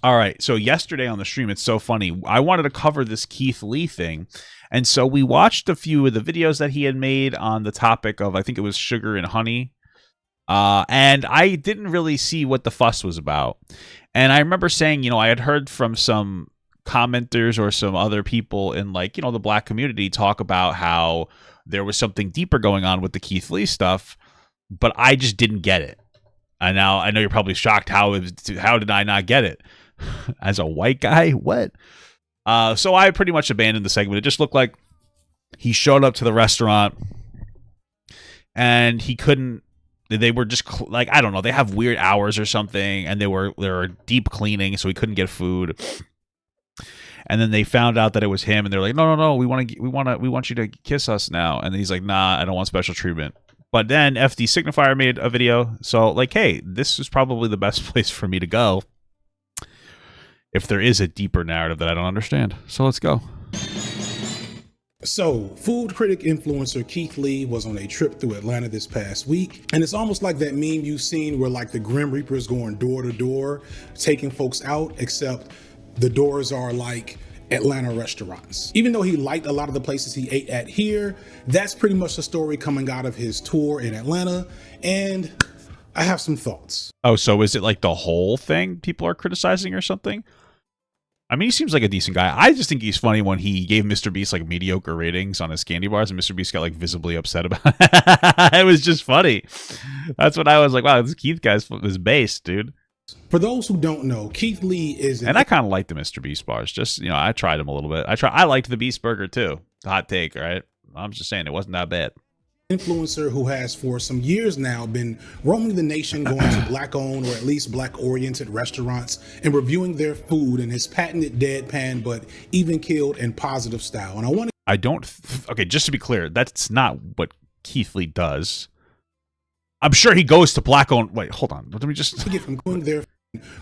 All right. So yesterday on the stream, it's so funny. I wanted to cover this Keith Lee thing. And so we watched a few of the videos that he had made on the topic of, I think it was sugar and honey. And I didn't really see what the fuss was about. And I remember saying, you know, I had heard from some commenters or some other people in, like, you know, the black community talk about how there was something deeper going on with the Keith Lee stuff, but I just didn't get it. And now I know you're probably shocked. How did I not get it? As a white guy, what? So I pretty much abandoned the segment. It just looked like he showed up to the restaurant and he couldn't. They were just like, I don't know. They have weird hours or something, and they were deep cleaning, so he couldn't get food. And then they found out that it was him, and they're like, no, we want you to kiss us now. And he's like, nah, I don't want special treatment. But then FD Signifier made a video, so like, hey, this is probably the best place for me to go if there is a deeper narrative that I don't understand. So let's go. So, food critic influencer Keith Lee was on a trip through Atlanta this past week, and it's almost like that meme you've seen where like the Grim Reaper's going door to door, taking folks out, except the doors are like Atlanta restaurants. Even though he liked a lot of the places he ate at here, that's pretty much the story coming out of his tour in Atlanta, and I have some thoughts. Oh, so is it like the whole thing people are criticizing or something? I mean, he seems like a decent guy. I just think he's funny when he gave Mr. Beast like mediocre ratings on his candy bars, and Mr. Beast got like visibly upset about it. It was just funny. That's what I was like, wow, this Keith guy's is based, dude. For those who don't know, Keith Lee is and I kind of like the Mr. Beast bars. Just, you know, I tried them a little bit. I liked the Beast Burger too. Hot take, right? I'm just saying it wasn't that bad. Influencer who has for some years now been roaming the nation, going to black-owned or at least black-oriented restaurants and reviewing their food in his patented deadpan but even-keeled and positive style. And okay, just to be clear, that's not what Keith Lee does. I'm sure he goes to black-owned. Wait, hold on. Let me just get from going there.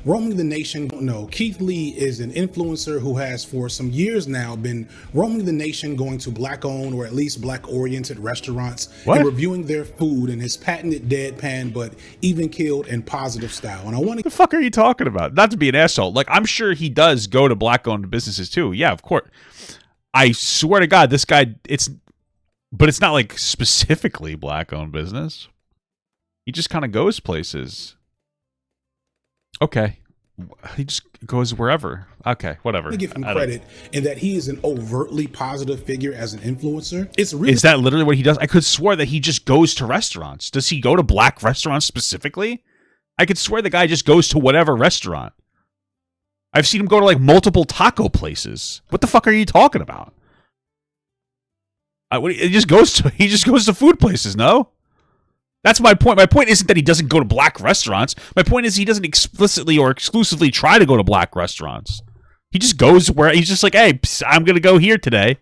Roaming the nation. No, Keith Lee is an influencer who has for some years now been roaming the nation, going to black-owned or at least black-oriented restaurants and reviewing their food in his patented deadpan but even-keeled and positive style. And the fuck are you talking about? Not to be an asshole. Like, I'm sure he does go to black-owned businesses too. Yeah, of course. I swear to God, this guy. It's not like specifically black-owned business. He just kind of goes places. Okay. He just goes wherever. Okay, whatever. To give him credit in that he is an overtly positive figure as an influencer. Is that literally what he does? I could swear that he just goes to restaurants. Does he go to black restaurants specifically? I could swear the guy just goes to whatever restaurant. I've seen him go to like multiple taco places. What the fuck are you talking about? He just goes to food places, no? That's my point. My point isn't that he doesn't go to black restaurants. My point is he doesn't explicitly or exclusively try to go to black restaurants. He just goes where he's just like, hey, I'm going to go here today.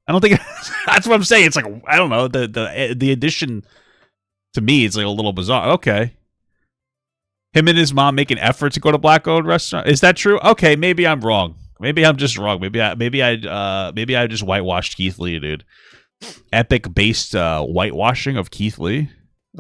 I don't think that's what I'm saying. It's like, I don't know. The addition to me is like a little bizarre. Okay. Him and his mom make an effort to go to black-owned restaurant. Is that true? Okay, maybe I'm wrong. Maybe I'm just wrong. Maybe I just whitewashed Keith Lee, dude. Epic based whitewashing of Keith Lee.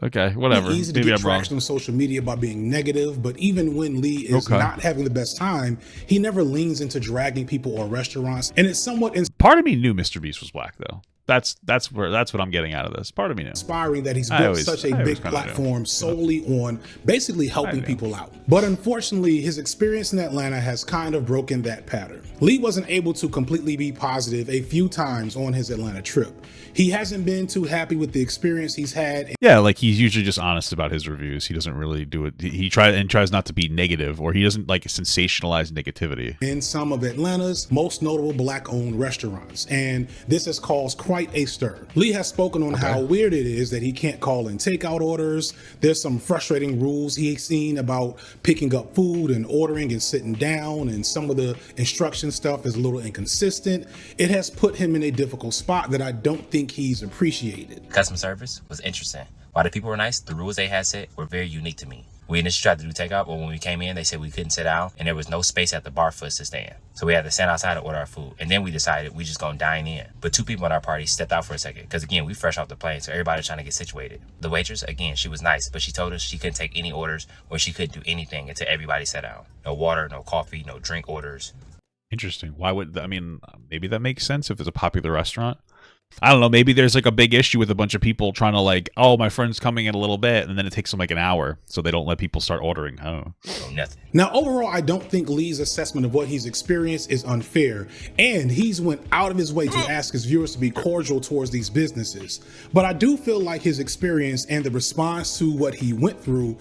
Okay, whatever. It's easy to get traction on social media by being negative, but even when Lee is not having the best time, he never leans into dragging people or restaurants, and it's somewhat. Part of me knew Mr. Beast was black, though. That's what I'm getting out of this. Part of me knew. Inspiring that he's built such a big platform solely on basically helping people out. But unfortunately, his experience in Atlanta has kind of broken that pattern. Lee wasn't able to completely be positive a few times on his Atlanta trip. He hasn't been too happy with the experience he's had. Yeah, like he's usually just honest about his reviews. He doesn't really do it. He tries not to be negative, or he doesn't like sensationalize negativity. In some of Atlanta's most notable black-owned restaurants, and this has caused quite a stir. Lee has spoken on how weird it is that he can't call in takeout orders. There's some frustrating rules he's seen about picking up food and ordering and sitting down, and some of the instruction stuff is a little inconsistent. It has put him in a difficult spot that I don't think he's appreciated. Customer service was interesting. While the people were nice, the rules they had set were very unique to me. We initially tried to do takeout, but when we came in, they said we couldn't sit down, and there was no space at the bar for us to stand. So we had to stand outside and order our food. And then we decided we just gonna dine in. But 2 people in our party stepped out for a second, because again, we fresh off the plane, so everybody's trying to get situated. The waitress, again, she was nice, but she told us she couldn't take any orders or she couldn't do anything until everybody sat down. No water, no coffee, no drink orders. Interesting. Why would, I mean, maybe that makes sense if it's a popular restaurant. I don't know. Maybe there's like a big issue with a bunch of people trying to like, oh, my friend's coming in a little bit, and then it takes them like an hour, so they don't let people start ordering. I don't know. No, nothing. Now, overall, I don't think Lee's assessment of what he's experienced is unfair, and he's went out of his way to ask his viewers to be cordial towards these businesses. But I do feel like his experience and the response to what he went through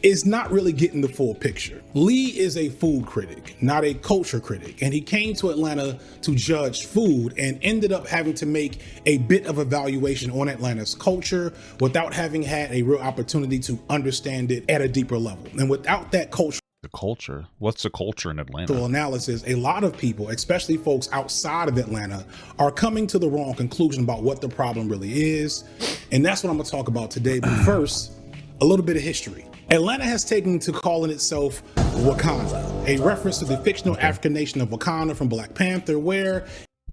is not really getting the full picture. Lee is a food critic, not a culture critic, and he came to Atlanta to judge food and ended up having to make a bit of evaluation on Atlanta's culture without having had a real opportunity to understand it at a deeper level. And without that culture, The culture? What's the culture in Atlanta? analysis, a lot of people, especially folks outside of Atlanta, are coming to the wrong conclusion about what the problem really is. And that's what I'm gonna talk about today. But first, a little bit of history. Atlanta has taken to calling itself Wakanda, a reference to the fictional African nation of Wakanda from Black Panther, where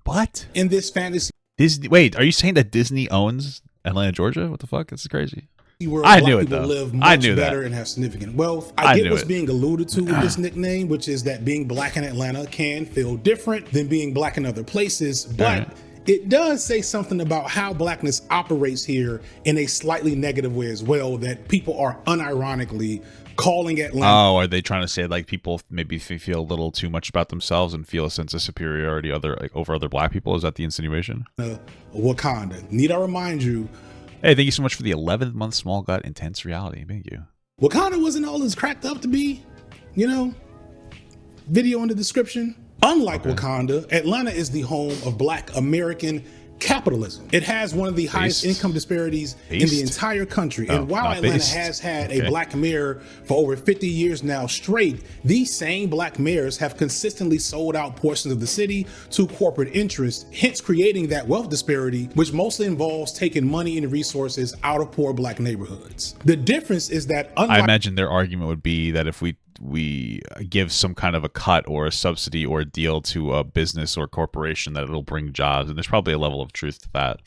What? in this fantasy Disney? Wait, are you saying that Disney owns Atlanta, Georgia? What the fuck? This is crazy. where I Black knew it, people though. live I much knew that. better and have significant wealth. I I get knew what's it. being alluded to with this nickname, which is that being Black in Atlanta can feel different than being Black in other places, but Alright. it does say something about how Blackness operates here in a slightly negative way as well, that people are unironically calling Atlanta Oh, are they trying to say like people maybe feel a little too much about themselves and feel a sense of superiority over other black people? Is that the insinuation? Wakanda. Need I remind you, Hey, thank you so much for the 11th month small gut intense reality. Thank you. Wakanda wasn't all it's cracked up to be, you know? Video in the description. Unlike Wakanda, Atlanta is the home of Black American capitalism. It has one of the highest income disparities in the entire country. And while not Atlanta based. has had Okay. a Black mayor for over 50 years now straight, these same Black mayors have consistently sold out portions of the city to corporate interests, hence creating that wealth disparity, which mostly involves taking money and resources out of poor Black neighborhoods. The difference is that I unlike imagine their argument would be that if we give some kind of a cut or a subsidy or a deal to a business or corporation, that it'll bring jobs, and there's probably a level of truth to that.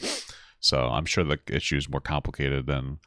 So I'm sure the issue is more complicated than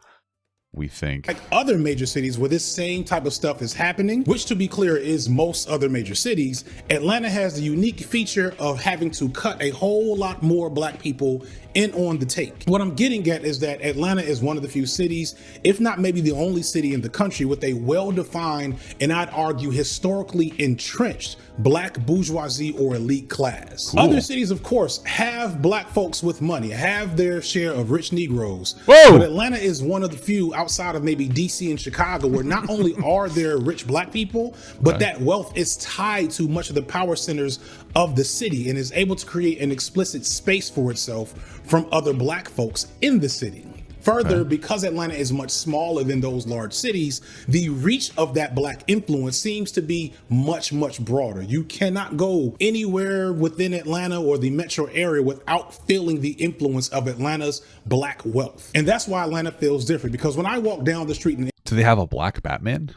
we think. like other major cities where this same type of stuff is happening, which to be clear is most other major cities, Atlanta has the unique feature of having to cut a whole lot more Black people in on the take. What I'm getting at is that Atlanta is one of the few cities, if not maybe the only city in the country, with a well-defined and I'd argue historically entrenched Black bourgeoisie or elite class. Cool. Other cities, of course, have Black folks with money, have their share of rich Negroes. Whoa! But Atlanta is one of the few outside of maybe DC and Chicago where not only are there rich Black people, but that wealth is tied to much of the power centers of the city and is able to create an explicit space for itself from other Black folks in the city. Further, because Atlanta is much smaller than those large cities, the reach of that Black influence seems to be much, much broader. You cannot go anywhere within Atlanta or the metro area without feeling the influence of Atlanta's Black wealth. And that's why Atlanta feels different, because when I walk down the street in Do they have a black Batman?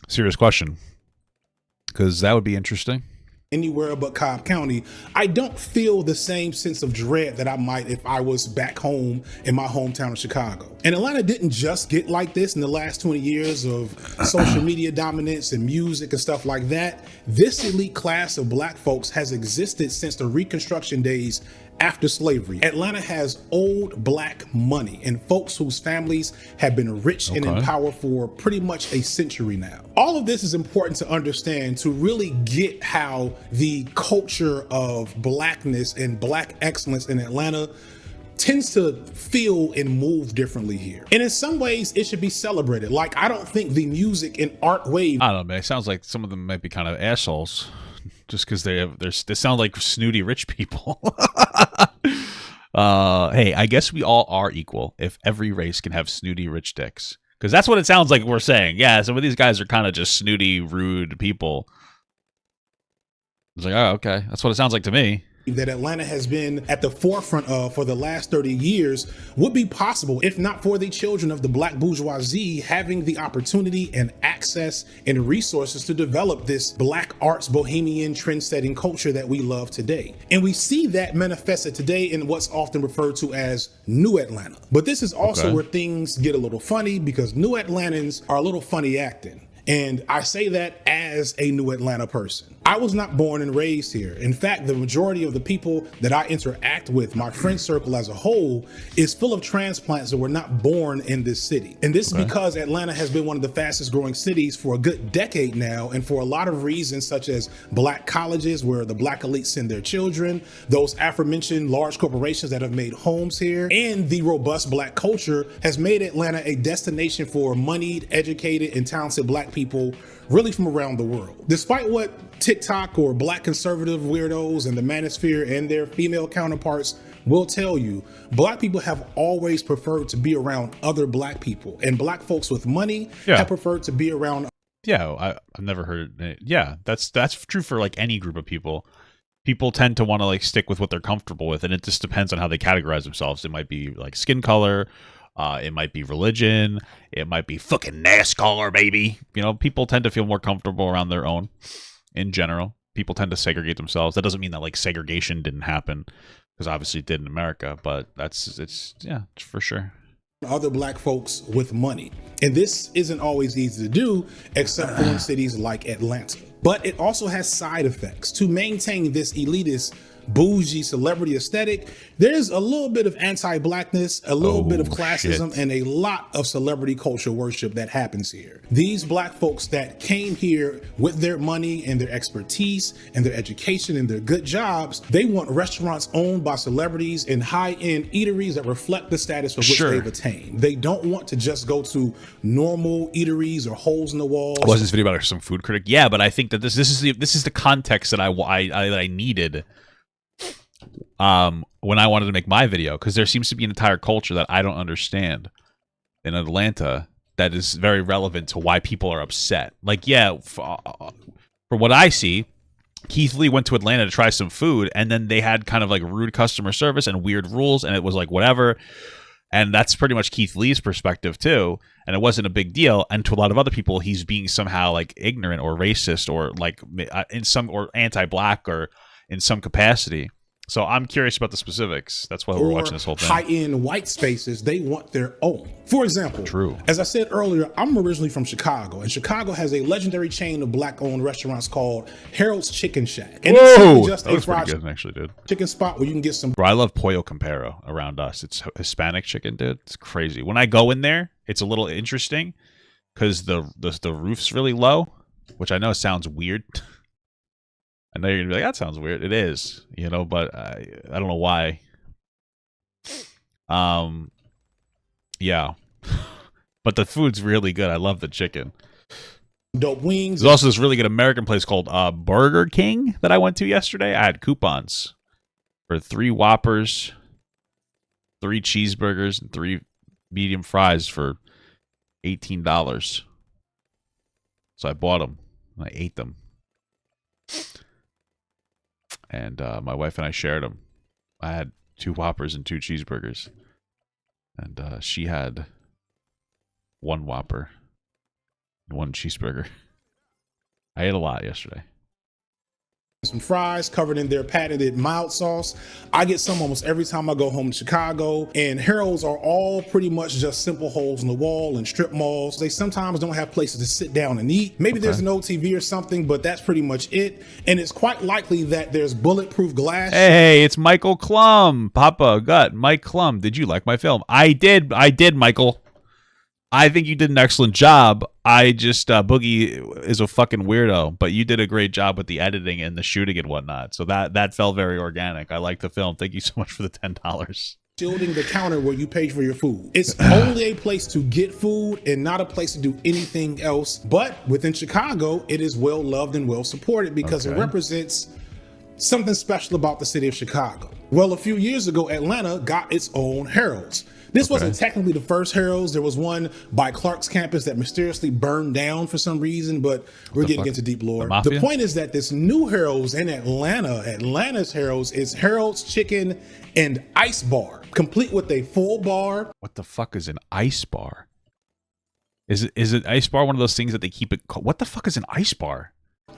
Serious question. Because that would be interesting. anywhere but Cobb County, I don't feel the same sense of dread that I might if I was back home in my hometown of Chicago. And Atlanta didn't just get like this in the last 20 years of social media dominance and music and stuff like that. This elite class of Black folks has existed since the Reconstruction days after slavery. Atlanta has old Black money and folks whose families have been rich and in power for pretty much a century now. All of this is important to understand to really get how the culture of Blackness and Black excellence in Atlanta tends to feel and move differently here. And in some ways, it should be celebrated. Like, I don't think the music and art wave I don't know, man. It sounds like some of them might be kind of assholes, just because they sound like snooty rich people. Hey, I guess we all are equal if every race can have snooty rich dicks, because that's what it sounds like we're saying. Yeah, some of these guys are kind of just snooty, rude people. It's like, oh, okay, that's what it sounds like to me. that Atlanta has been at the forefront of for the last 30 years would be possible if not for the children of the black bourgeoisie having the opportunity and access and resources to develop this black arts bohemian trend-setting culture that we love today. And we see that manifested today in what's often referred to as New Atlanta. But this is also where things get a little funny, because New Atlantans are a little funny acting. And I say that as a New Atlanta person. I was not born and raised here. In fact, the majority of the people that I interact with, my friend circle as a whole, is full of transplants that were not born in this city. And this is because Atlanta has been one of the fastest growing cities for a good decade now, and for a lot of reasons, such as black colleges where the black elites send their children, those aforementioned large corporations that have made homes here, and the robust black culture has made Atlanta a destination for moneyed, educated, and talented black people really from around the world. Despite what TikTok or black conservative weirdos and the manosphere and their female counterparts will tell you, black people have always preferred to be around other black people, and black folks with money have preferred to be around. I've never heard it. Yeah, that's true for like any group of people. People tend to want to like stick with what they're comfortable with, and it just depends on how they categorize themselves. It might be like skin color, it might be religion, it might be fucking NASCAR, baby. You know, people tend to feel more comfortable around their own in general. People tend to segregate themselves. That doesn't mean that like segregation didn't happen, because obviously it did in America, but it's for sure. Other black folks with money. And this isn't always easy to do, except for in cities like Atlanta. But it also has side effects. To maintain this elitist, bougie celebrity aesthetic, there's a little bit of anti-blackness, a little bit of classism, and a lot of celebrity culture worship that happens here. These black folks that came here with their money and their expertise and their education and their good jobs, they want restaurants owned by celebrities and high-end eateries that reflect the status of which they've attained. They don't want to just go to normal eateries or holes in the walls. Was this video about some food critic? Yeah, but I think that this is the context that I needed when I wanted to make my video, because there seems to be an entire culture that I don't understand in Atlanta that is very relevant to why people are upset. Like, yeah, for what I see, Keith Lee went to Atlanta to try some food, and then they had kind of like rude customer service and weird rules, and it was like whatever. And that's pretty much Keith Lee's perspective too, and it wasn't a big deal. And to a lot of other people, he's being somehow like ignorant or racist or like or anti-black or in some capacity. So I'm curious about the specifics. That's why we're watching this whole thing. High-end white spaces, they want their own. For example, as I said earlier, I'm originally from Chicago, and Chicago has a legendary chain of black-owned restaurants called Harold's Chicken Shack. And it's just a fried chicken spot where you can get some. Bro, I love Pollo Campero around us. It's Hispanic chicken, dude. It's crazy. When I go in there, it's a little interesting because the roof's really low, which I know sounds weird. I know you're gonna be like, that sounds weird. It is, you know, but I don't know why. Yeah, but the food's really good. I love the chicken. Dope wings. There's also this really good American place called Burger King that I went to yesterday. I had coupons for 3 Whoppers, 3 cheeseburgers, and 3 medium fries for $18. So I bought them. And I ate them. And my wife and I shared them. I had 2 Whoppers and 2 cheeseburgers. And she had 1 Whopper and 1 cheeseburger. I ate a lot yesterday. Some fries covered in their patented mild sauce. I get some almost every time I go home to Chicago, and Harold's are all pretty much just simple holes in the wall and strip malls. They sometimes don't have places to sit down and eat. Maybe there's an old TV or something, but that's pretty much it. And it's quite likely that there's bulletproof glass. Hey, it's Michael Klum. Papa Gut, Mike Klum. Did you like my film? I did, Michael. I think you did an excellent job. I just, Boogie is a fucking weirdo, but you did a great job with the editing and the shooting and whatnot. So that felt very organic. I like the film. Thank you so much for the $10. Shielding the counter where you pay for your food. It's only a place to get food and not a place to do anything else. But within Chicago, it is well loved and well supported because it represents something special about the city of Chicago. Well, a few years ago, Atlanta got its own Harold's. This wasn't technically the first Harold's. There was one by Clark's campus that mysteriously burned down for some reason, but we're getting into deep lore. The point is that this new Harold's in Atlanta, Atlanta's Harold's, is Harold's Chicken and Ice Bar, complete with a full bar. What the fuck is an ice bar? Is it ice bar one of those things that they keep it? What the fuck is an ice bar?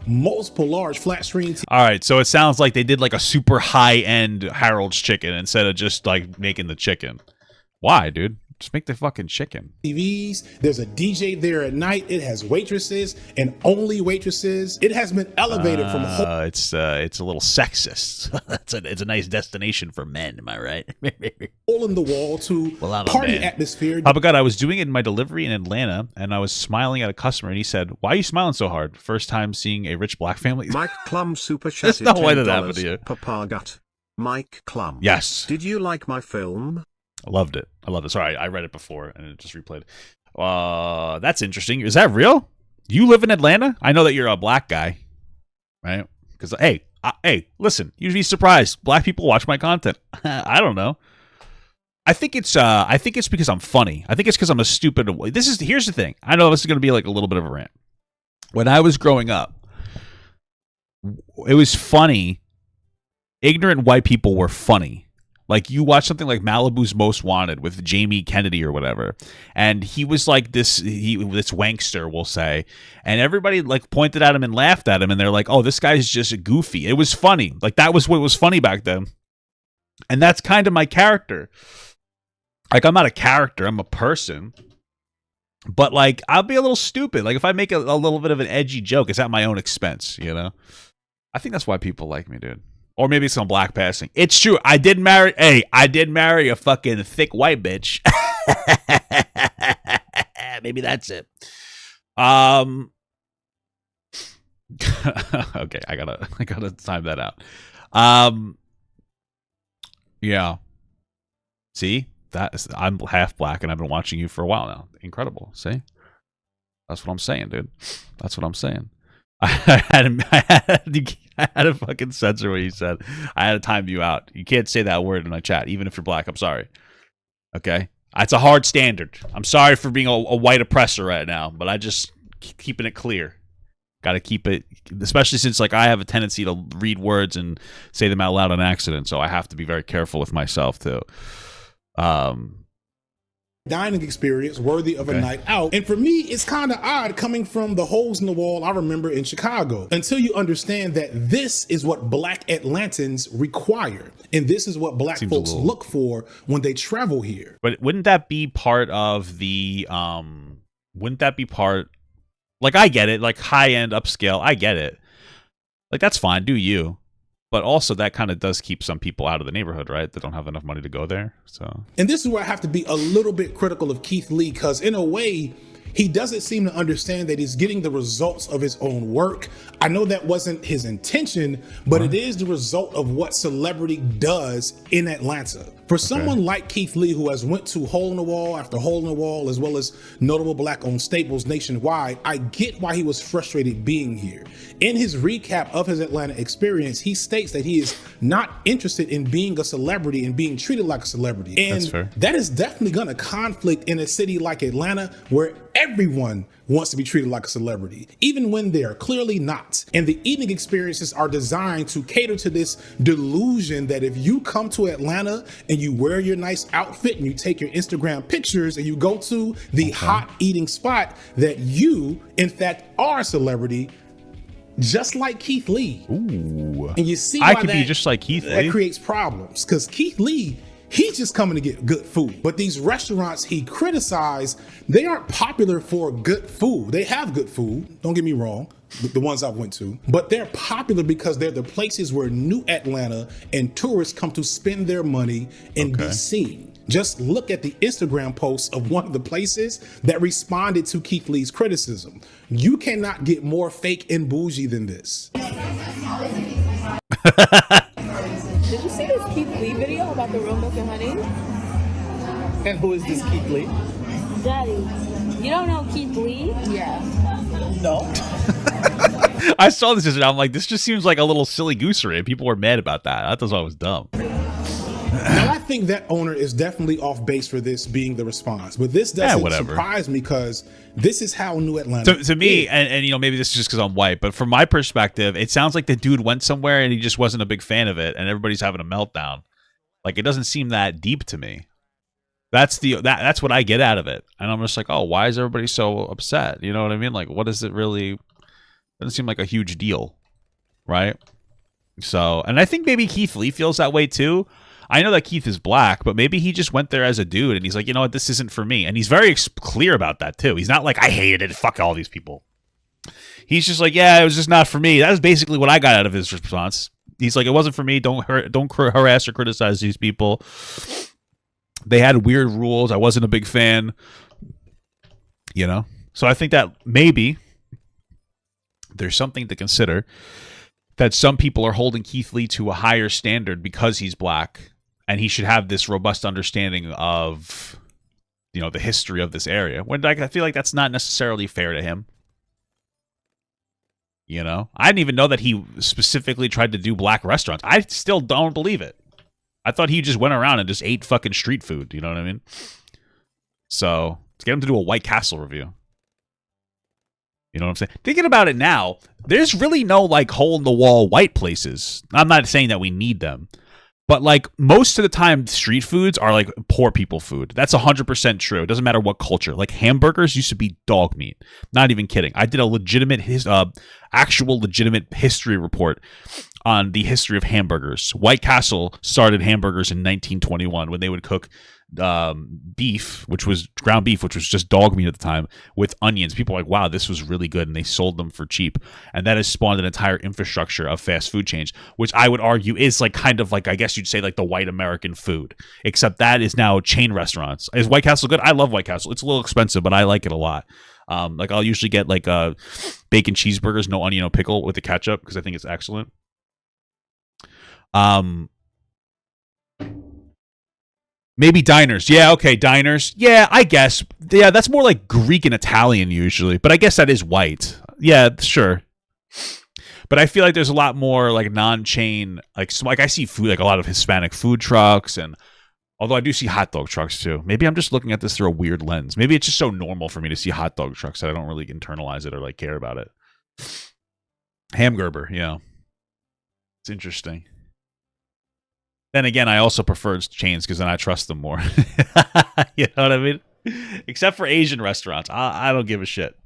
Multiple large flat screen TVs. All right, so it sounds like they did like a super high end Harold's Chicken instead of just like making the chicken. Why, dude? Just make the fucking chicken. TVs. There's a DJ there at night. It has waitresses and only waitresses. It has been elevated from it's a little sexist. It's a nice destination for men. Am I right? hole in the wall to party atmosphere. Oh my God, I was doing it in my delivery in Atlanta, and I was smiling at a customer, and he said, "Why are you smiling so hard? First time seeing a rich black family." Mike Klum super chatted. There's no way that happened to you. Papa Gut. Mike Klum. Yes. Did you like my film? I loved it. Sorry, I read it before and it just replayed. That's interesting. Is that real? You live in Atlanta? I know that you're a black guy, right? Because hey, listen. You'd be surprised. Black people watch my content. I don't know. I think it's because I'm funny. I think it's because I'm a stupid. Here's the thing. I know this is going to be like a little bit of a rant. When I was growing up, it was funny. Ignorant white people were funny. Like, you watch something like Malibu's Most Wanted with Jamie Kennedy or whatever, and he was like this wankster, we'll say, and everybody like pointed at him and laughed at him, and they're like, "Oh, this guy's just goofy." It was funny. Like, that was what was funny back then, and that's kind of my character. Like, I'm not a character; I'm a person. But like, I'll be a little stupid. Like, if I make a little bit of an edgy joke, it's at my own expense. You know, I think that's why people like me, dude. Or maybe it's on black passing. It's true. I did marry a fucking thick white bitch. Maybe that's it. Okay, I gotta time that out. Yeah. See? I'm half black and I've been watching you for a while now. Incredible. See? That's what I'm saying, dude. That's what I'm saying. I had to fucking censor what you said. I had to time you out. You can't say that word in my chat, even if you're black. I'm sorry. Okay? It's a hard standard. I'm sorry for being a white oppressor right now, but I just keeping it clear. Got to keep it, especially since like I have a tendency to read words and say them out loud on accident, so I have to be very careful with myself too. Dining experience worthy of a night out. And for me, it's kind of odd coming from the holes in the wall I remember in Chicago, until you understand that this is what black Atlantans require. And this is what black folks look for when they travel here. But wouldn't that be part of the, like, I get it, like high-end upscale, I get it. Like, that's fine, do you. But also that kind of does keep some people out of the neighborhood, right? That don't have enough money to go there. So, and this is where I have to be a little bit critical of Keith Lee, because in a way, he doesn't seem to understand that he's getting the results of his own work. I know that wasn't his intention, but it is the result of what celebrity does in Atlanta. For someone like Keith Lee, who has went to hole in the wall after hole in the wall, as well as notable black-owned staples nationwide, I get why he was frustrated being here. In his recap of his Atlanta experience, he states that he is not interested in being a celebrity and being treated like a celebrity. And that is definitely going to conflict in a city like Atlanta, where everyone wants to be treated like a celebrity, even when they're clearly not. And the eating experiences are designed to cater to this delusion that if you come to Atlanta and you wear your nice outfit and you take your Instagram pictures and you go to the hot eating spot, that you, in fact, are a celebrity, just like Keith Lee. Ooh. And you see I could be just like Keith Lee. That creates problems, because Keith Lee, he's just coming to get good food. But these restaurants he criticized, they aren't popular for good food. They have good food, don't get me wrong, the ones I've went to, but they're popular because they're the places where new Atlanta and tourists come to spend their money and be seen. Just look at the Instagram posts of one of the places that responded to Keith Lee's criticism. You cannot get more fake and bougie than this. Did you see this Keith Lee video about the real milk and honey? And who is this Keith Lee? Daddy, you don't know Keith Lee? Yeah. No. I saw this and I'm like, this just seems like a little silly goosery. People were mad about that. I thought it was dumb. Now, I think that owner is definitely off base for this being the response, but this doesn't whatever. surprise me because this is how New Atlanta To me, is. and you know, maybe this is just because I'm white, but from my perspective, it sounds like the dude went somewhere and he just wasn't a big fan of it, and everybody's having a meltdown. Like, it doesn't seem that deep to me. That's what I get out of it, and I'm just like, oh, why is everybody so upset? You know what I mean? Like, what is it really? Doesn't seem like a huge deal, right? So, and I think maybe Keith Lee feels that way too. I know that Keith is black, but maybe he just went there as a dude and he's like, you know what, this isn't for me. And he's very clear about that too. He's not like, I hated it, fuck all these people. He's just like, yeah, it was just not for me. That was basically what I got out of his response. He's like, it wasn't for me. Don't harass or criticize these people. They had weird rules. I wasn't a big fan. You know? So I think that maybe there's something to consider, that some people are holding Keith Lee to a higher standard because he's black, and he should have this robust understanding of, you know, the history of this area. When I feel like that's not necessarily fair to him. You know, I didn't even know that he specifically tried to do black restaurants. I still don't believe it. I thought he just went around and just ate fucking street food. You know what I mean? So let's get him to do a White Castle review. You know what I'm saying? Thinking about it now, there's really no like hole in the wall white places. I'm not saying that we need them, but like most of the time, street foods are like poor people food. That's 100% true. It doesn't matter what culture. Like hamburgers used to be dog meat. Not even kidding. I did a actual legitimate history report on the history of hamburgers. White Castle started hamburgers in 1921 when they would cook beef, which was ground beef, which was just dog meat at the time, with onions. People were like, wow, this was really good, and they sold them for cheap. And that has spawned an entire infrastructure of fast food chains, which I would argue is like kind of like, I guess you'd say like the white American food, except that is now chain restaurants. Is White Castle good? I love White Castle. It's a little expensive, but I like it a lot. Like I'll usually get like bacon cheeseburgers, no onion, no pickle, with the ketchup, because I think it's excellent. Maybe diners. Yeah, okay, diners. Yeah, I guess. Yeah, that's more like Greek and Italian usually, but I guess that is white. Yeah, sure. But I feel like there's a lot more like non-chain, like I see food, like a lot of Hispanic food trucks, and although I do see hot dog trucks too. Maybe I'm just looking at this through a weird lens. Maybe it's just so normal for me to see hot dog trucks that I don't really internalize it or like care about it. Hamburger, yeah. It's interesting. Then again, I also prefer chains because then I trust them more. You know what I mean? Except for Asian restaurants. I don't give a shit.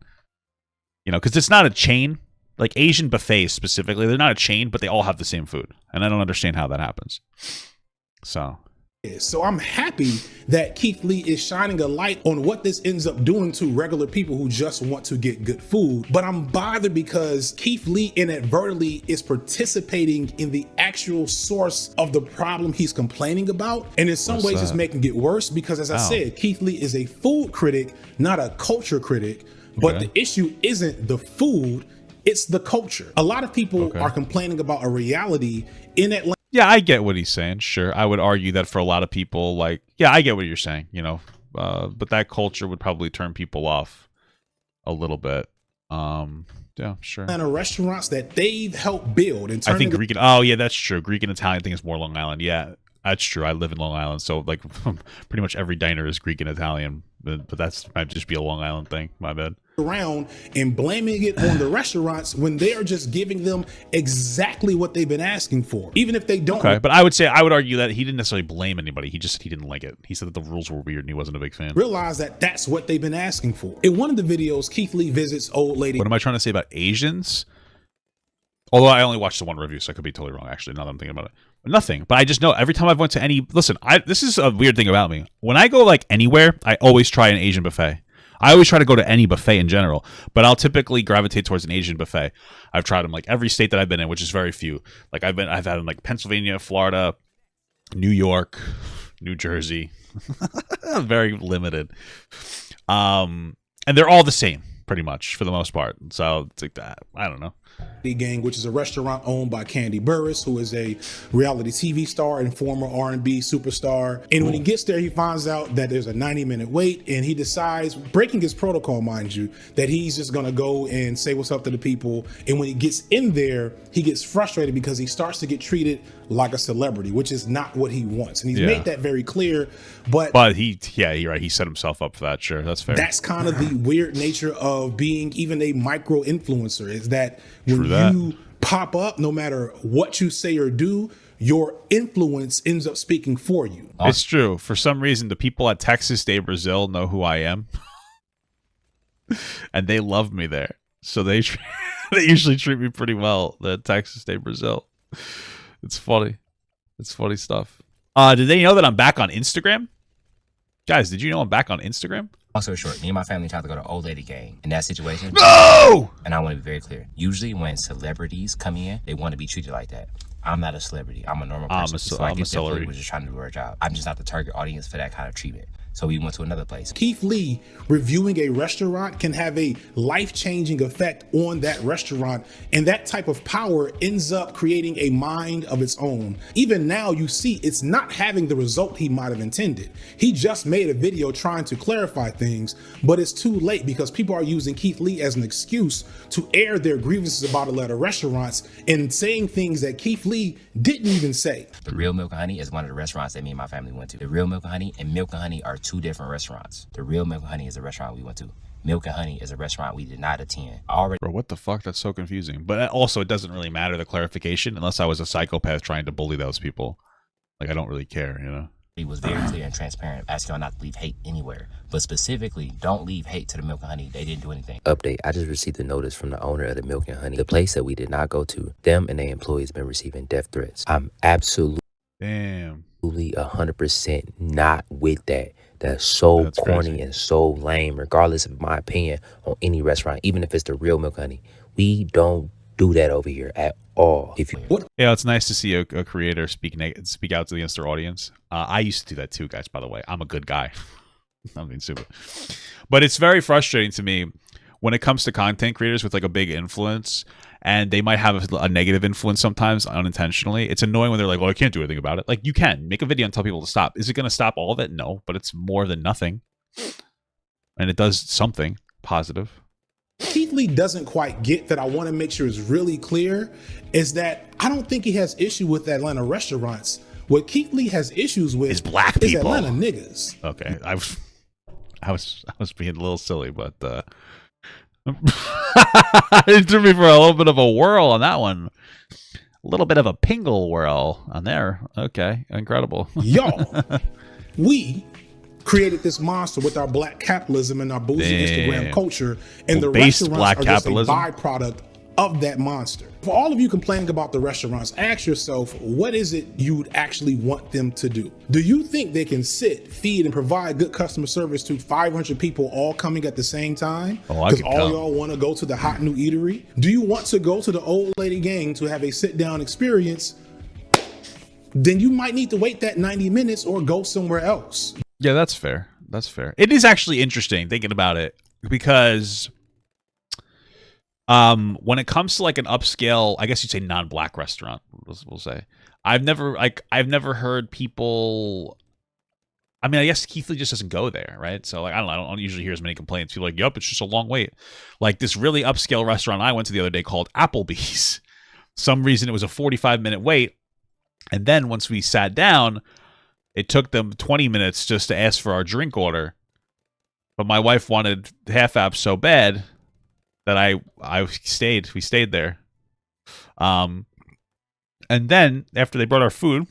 You know, because it's not a chain. Like Asian buffets specifically, they're not a chain, but they all have the same food. And I don't understand how that happens. So I'm happy that Keith Lee is shining a light on what this ends up doing to regular people who just want to get good food. But I'm bothered because Keith Lee inadvertently is participating in the actual source of the problem he's complaining about. And in some ways it's making it worse because, as I said, Keith Lee is a food critic, not a culture critic. But the issue isn't the food, it's the culture. A lot of people are complaining about a reality in Atlanta. Yeah, I get what he's saying. Sure. I would argue that for a lot of people, like, yeah, I get what you're saying, you know, but that culture would probably turn people off a little bit. Yeah, sure. And restaurants that they've helped build. And I think Greek. Oh, yeah, that's true. Greek and Italian thing is more Long Island. Yeah, that's true. I live in Long Island, so like pretty much every diner is Greek and Italian. But that might just be a Long Island thing. My bad. Around and blaming it on the restaurants when they are just giving them exactly what they've been asking for, even if they don't. Okay, but I would argue that he didn't necessarily blame anybody. He just said he didn't like it. He said that the rules were weird and he wasn't a big fan. Realize that that's what they've been asking for. In one of the videos, Keith Lee visits old lady. What am I trying to say about Asians? Although I only watched the one review, so I could be totally wrong. Actually, now that I'm thinking about it, nothing. But I just know every time I've went to any. Listen, this is a weird thing about me. When I go like anywhere, I always try an Asian buffet. I always try to go to any buffet in general, but I'll typically gravitate towards an Asian buffet. I've tried them like every state that I've been in, which is very few. Like I've had them like Pennsylvania, Florida, New York, New Jersey. Very limited. And they're all the same pretty much for the most part. So it's like that. I don't know. Gang, which is a restaurant owned by Candy Burris, who is a reality TV star and former R&B superstar. And when he gets there, he finds out that there's a 90-minute wait, and he decides, breaking his protocol, mind you, that he's just gonna go and say what's up to the people. And when he gets in there, he gets frustrated because he starts to get treated like a celebrity, which is not what he wants. And he's made that very clear. But you're right. He set himself up for that. Sure, that's fair. That's kind of the weird nature of being even a micro influencer, is that when you pop up, no matter what you say or do, your influence ends up speaking for you. It's true. For some reason, the people at Texas de Brazil know who I am, and they love me there. So they usually treat me pretty well. The Texas de Brazil. It's funny. It's funny stuff. Did they know that I'm back on Instagram? Guys, did you know I'm back on Instagram? Long story short, me and my family tried to go to Old Lady Gang. In that situation, no! And I want to be very clear. Usually when celebrities come in, they want to be treated like that. I'm not a celebrity. I'm a normal person. I'm a celebrity. We're just trying to do our job. I'm just not the target audience for that kind of treatment. So we went to another place. Keith Lee reviewing a restaurant can have a life-changing effect on that restaurant, and that type of power ends up creating a mind of its own. Even now, you see it's not having the result he might have intended. He just made a video trying to clarify things, but it's too late because people are using Keith Lee as an excuse to air their grievances about a lot of restaurants and saying things that Keith Lee didn't even say. The Real Milk and Honey is one of the restaurants that me and my family went to. The Real Milk and Honey and Milk and Honey are two different restaurants. The Real Milk and Honey is a restaurant we went to. Milk and Honey is a restaurant we did not attend. Bro, what the fuck? That's so confusing. But also, it doesn't really matter, the clarification, unless I was a psychopath trying to bully those people. Like, I don't really care, you know? He was very clear and transparent, asking y'all not to leave hate anywhere. But specifically, don't leave hate to the Milk and Honey. They didn't do anything. Update, I just received a notice from the owner of the Milk and Honey. The place that we did not go to, them and their employees been receiving death threats. I'm absolutely 100% not with that. That's so corny crazy and so lame, regardless of my opinion on any restaurant, even if it's the Real Milk Honey. We don't do that over here at all. Yeah, it's nice to see a creator speak out against their audience. I used to do that too, guys, by the way. I'm a good guy. I'm being stupid. But it's very frustrating to me when it comes to content creators with like a big influence, and they might have a negative influence sometimes unintentionally. It's annoying when they're like, well, I can't do anything about it. Like, you can make a video and tell people to stop. Is it going to stop all of it? No, but it's more than nothing. And it does something positive. Keith Lee doesn't quite get that I want to make sure is really clear is that I don't think he has issue with Atlanta restaurants. What Keith Lee has issues with is black people. Is Atlanta niggas. Okay, I was being a little silly, but it threw me for a little bit of a whirl on that one. A little bit of a pingle whirl on there. Okay, incredible. Y'all, we created this monster with our black capitalism and our bougie Instagram culture, and the restaurants are just a byproduct of that monster. For all of you complaining about the restaurants, ask yourself, what is it you'd actually want them to do? Do you think they can sit, feed, and provide good customer service to 500 people all coming at the same time? Because all y'all want to go to the hot new eatery? Do you want to go to the Old Lady Gang to have a sit-down experience? Then you might need to wait that 90 minutes or go somewhere else. Yeah, that's fair. That's fair. It is actually interesting thinking about it, because when it comes to like an upscale, I guess you'd say non-black restaurant, we'll say, I've never heard people. I mean, I guess Keith Lee just doesn't go there, right? So like, I don't usually hear as many complaints. People are like, yup, it's just a long wait. Like this really upscale restaurant I went to the other day called Applebee's. Some reason it was a 45-minute wait, and then once we sat down, it took them 20 minutes just to ask for our drink order. But my wife wanted half apps so bad that we stayed there. And then after they brought our food,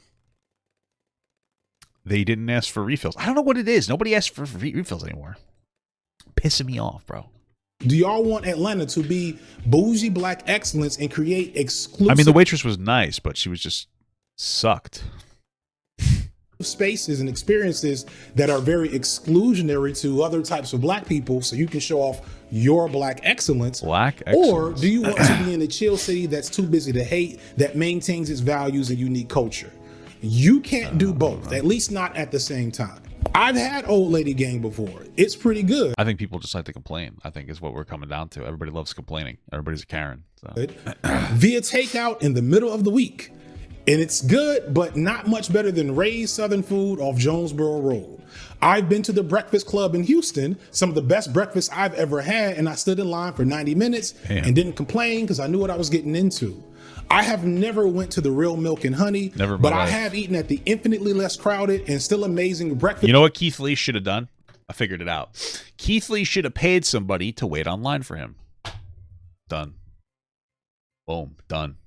they didn't ask for refills. I don't know what it is. Nobody asks for refills anymore. Pissing me off, bro. Do y'all want Atlanta to be bougie black excellence and create exclusive? I mean, the waitress was nice, but she was just sucked. Spaces and experiences that are very exclusionary to other types of black people, so you can show off your black excellence. Or do you want to be in a chill city that's too busy to hate, that maintains its values and unique culture? You can't do both, at least not at the same time. I've had Old Lady Gang before. It's pretty good. I think people just like to complain, I think is what we're coming down to. Everybody loves complaining. Everybody's a Karen. So. Via takeout in the middle of the week. And it's good, but not much better than Ray's Southern Food off Jonesboro Road. I've been to the Breakfast Club in Houston, some of the best breakfasts I've ever had, and I stood in line for 90 minutes and didn't complain because I knew what I was getting into. I have never went to the Real Milk and Honey, but I have eaten at the infinitely less crowded and still amazing breakfast. You know what Keith Lee should have done? I figured it out. Keith Lee should have paid somebody to wait online for him. Done. Boom. Done.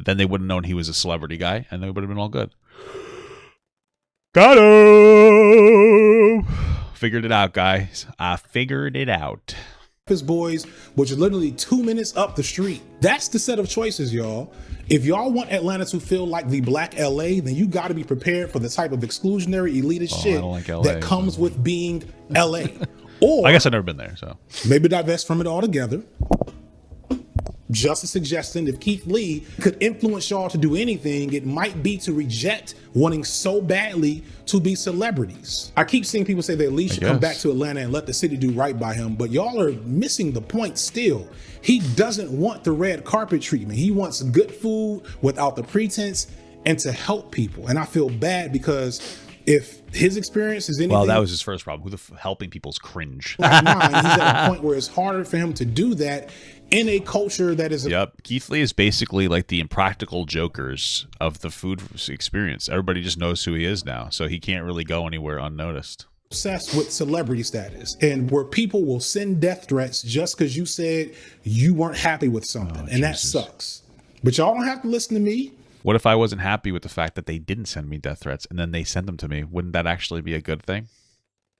Then they wouldn't have known he was a celebrity guy, and they would have been all good. Got him! Figured it out, guys. I figured it out. Boys, which is literally 2 minutes up the street. That's the set of choices, y'all. If y'all want Atlanta to feel like the Black LA, then you got to be prepared for the type of exclusionary elitist shit like LA, that comes with being LA. Or I guess I've never been there, so maybe divest from it altogether. Just a suggestion, if Keith Lee could influence y'all to do anything, it might be to reject wanting so badly to be celebrities. I keep seeing people say that Lee should come back to Atlanta and let the city do right by him, but y'all are missing the point still. He doesn't want the red carpet treatment. He wants good food without the pretense and to help people. And I feel bad because if his experience is anything... Well, that was his first problem. Helping people's cringe. Like mine, he's at a point where it's harder for him to do that in a culture that is... Yep. Keith Lee is basically like the impractical jokers of the food experience. Everybody just knows who he is now, so he can't really go anywhere unnoticed. Obsessed with celebrity status, and where people will send death threats just because you said you weren't happy with something, and that sucks. But y'all don't have to listen to me. What if I wasn't happy with the fact that they didn't send me death threats and then they sent them to me? Wouldn't that actually be a good thing?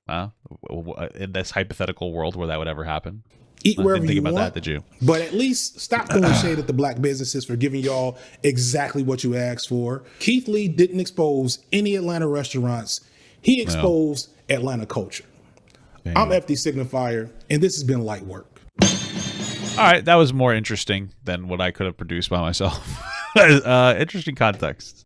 In this hypothetical world where that would ever happen? Eat wherever didn't think you about want, that, did you? But at least stop throwing shade at the black businesses for giving y'all exactly what you asked for. Keith Lee didn't expose any Atlanta restaurants. He exposed Atlanta culture. Damn. I'm FD Signifier, and this has been light work. All right, that was more interesting than what I could have produced by myself. Interesting context.